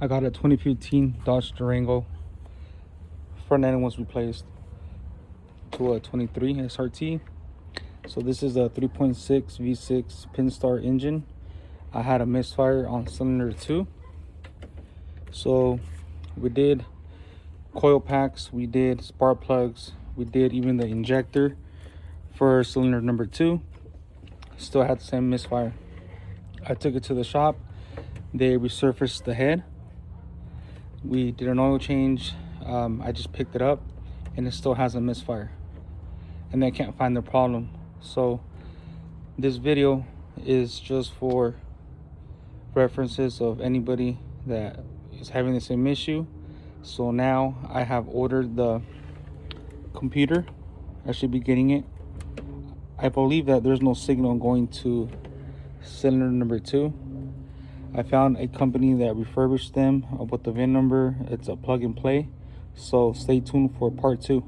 I got a 2015 Dodge Durango. Front end was replaced to a 23 SRT. So this is a 3.6 V6 Pinstar engine. I had a misfire on cylinder 2. So we did coil packs, we did spark plugs, we did even the injector for cylinder number 2. Still had the same misfire. I took it to the shop. They resurfaced the head. We did an oil change. I just picked it up and it still has a misfire, and they can't find the problem. So this video is just for references of anybody that is having the same issue. So now I have ordered the computer. I should be getting it. I believe that there's no signal going to cylinder number 2. I found a company that refurbished them with the VIN number. It's a plug and play. So stay tuned for part 2.